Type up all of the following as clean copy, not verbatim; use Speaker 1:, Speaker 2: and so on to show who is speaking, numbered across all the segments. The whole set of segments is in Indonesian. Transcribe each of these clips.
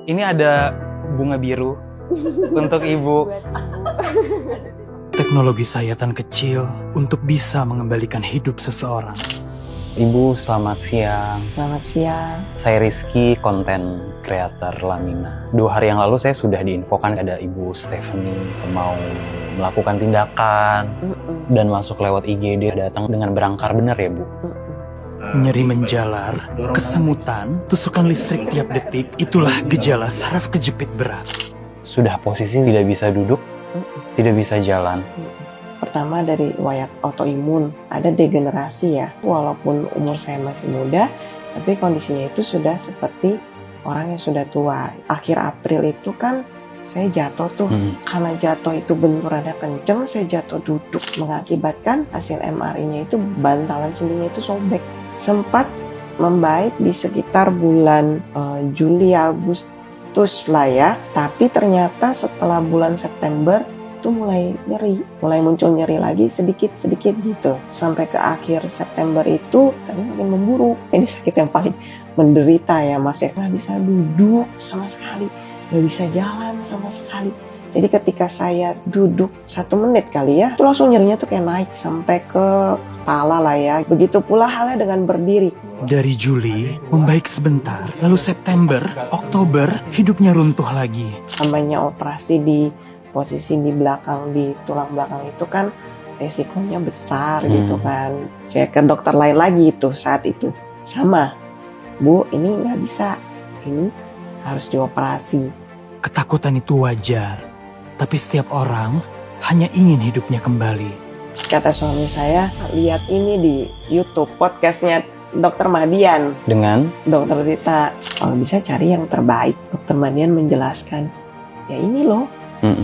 Speaker 1: Ini ada bunga biru untuk ibu.
Speaker 2: Buat ibu.
Speaker 3: Teknologi sayatan kecil untuk bisa mengembalikan hidup seseorang.
Speaker 1: Ibu, selamat siang.
Speaker 2: Selamat siang.
Speaker 1: Saya Rizky, konten kreator Lamina. 2 hari yang lalu saya sudah diinfokan ada Ibu Stephanie mau melakukan tindakan dan masuk lewat IGD, datang dengan berangkar, benar ya Bu?
Speaker 3: Nyeri menjalar, kesemutan, tusukan listrik tiap detik, itulah gejala saraf kejepit berat.
Speaker 1: Sudah posisi tidak bisa duduk, tidak bisa jalan.
Speaker 2: Pertama dari riwayat autoimun, ada degenerasi ya. Walaupun umur saya masih muda, tapi kondisinya itu sudah seperti orang yang sudah tua. Akhir April itu kan saya jatuh tuh. Karena jatuh itu benturannya kenceng, saya jatuh duduk. Mengakibatkan hasil MRI-nya itu bantalan sendinya itu sobek. Sempat membaik di sekitar bulan Juli Agustus lah ya. Tapi ternyata setelah bulan September itu mulai nyeri, mulai muncul nyeri lagi sedikit-sedikit gitu. Sampai ke akhir September itu tapi makin memburuk. Ini sakit yang paling menderita ya Mas ya. Nggak bisa duduk sama sekali, nggak bisa jalan sama sekali. Jadi ketika saya duduk 1 menit kali ya, itu langsung nyerinya tuh kayak naik sampai ke kepala lah ya. Begitu pula halnya dengan berdiri.
Speaker 3: Dari Juli, membaik sebentar, lalu September, Oktober, hidupnya runtuh lagi.
Speaker 2: Namanya operasi di posisi di belakang, di tulang belakang itu kan resikonya besar gitu kan. Saya ke dokter lain lagi itu saat itu. Sama, Bu, ini nggak bisa. Ini harus dioperasi.
Speaker 3: Ketakutan itu wajar, tapi setiap orang hanya ingin hidupnya kembali.
Speaker 2: Kata suami saya, lihat ini di YouTube, podcastnya Dr. Madian.
Speaker 1: Dengan
Speaker 2: Dokter Tita, kalau bisa cari yang terbaik. Dr. Madian menjelaskan, ya ini loh,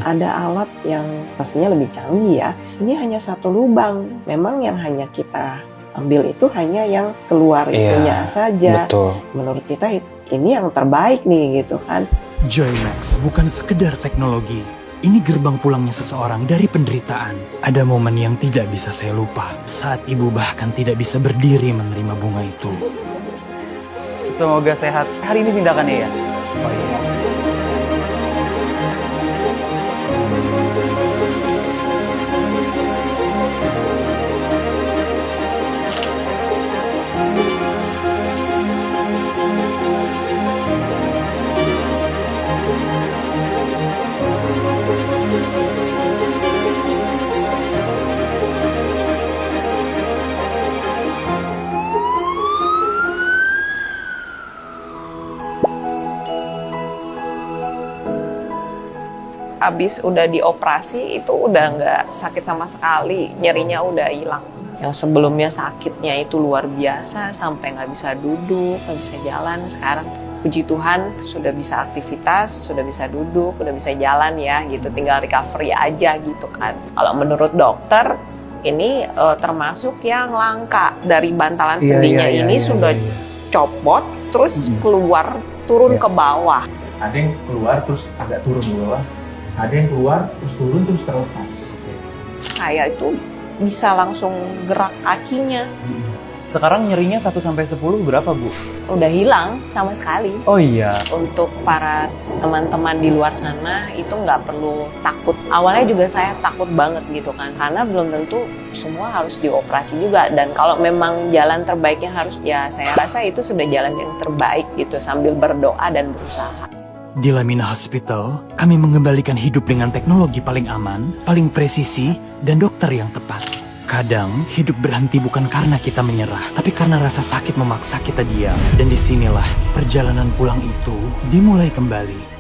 Speaker 2: ada alat yang pastinya lebih canggih ya. Ini hanya 1 lubang. Memang yang hanya kita ambil itu hanya yang keluar itunya saja.
Speaker 1: Betul.
Speaker 2: Menurut kita ini yang terbaik nih gitu kan.
Speaker 3: Joymax bukan sekedar teknologi. Ini gerbang pulangnya seseorang dari penderitaan. Ada momen yang tidak bisa saya lupa. Saat ibu bahkan tidak bisa berdiri menerima bunga itu.
Speaker 1: Semoga sehat. Hari ini tindakannya ya? Oh iya.
Speaker 4: Abis udah dioperasi itu udah nggak sakit sama sekali, nyerinya udah hilang. Yang sebelumnya sakitnya itu luar biasa, sampai nggak bisa duduk, nggak bisa jalan. Sekarang puji Tuhan sudah bisa aktivitas, sudah bisa duduk, udah bisa jalan ya gitu, tinggal recovery aja gitu kan. Kalau menurut dokter ini termasuk yang langka dari bantalan sendinya ini sudah copot terus keluar turun ke bawah.
Speaker 5: Ada yang keluar terus agak turun ke bawah, ada yang keluar terus turun terus terlepas.
Speaker 4: Saya itu bisa langsung gerak kakinya.
Speaker 1: Sekarang nyerinya 1-10 berapa Bu?
Speaker 4: Udah hilang sama sekali.
Speaker 1: Oh iya.
Speaker 4: Untuk para teman-teman di luar sana itu nggak perlu takut. Awalnya juga saya takut banget gitu kan, karena belum tentu semua harus dioperasi juga. Dan kalau memang jalan terbaiknya harus, ya saya rasa itu sudah jalan yang terbaik gitu, sambil berdoa dan berusaha.
Speaker 3: Di Lamina Hospital, kami mengembalikan hidup dengan teknologi paling aman, paling presisi, dan dokter yang tepat. Kadang, hidup berhenti bukan karena kita menyerah, tapi karena rasa sakit memaksa kita diam. Dan disinilah perjalanan pulang itu dimulai kembali.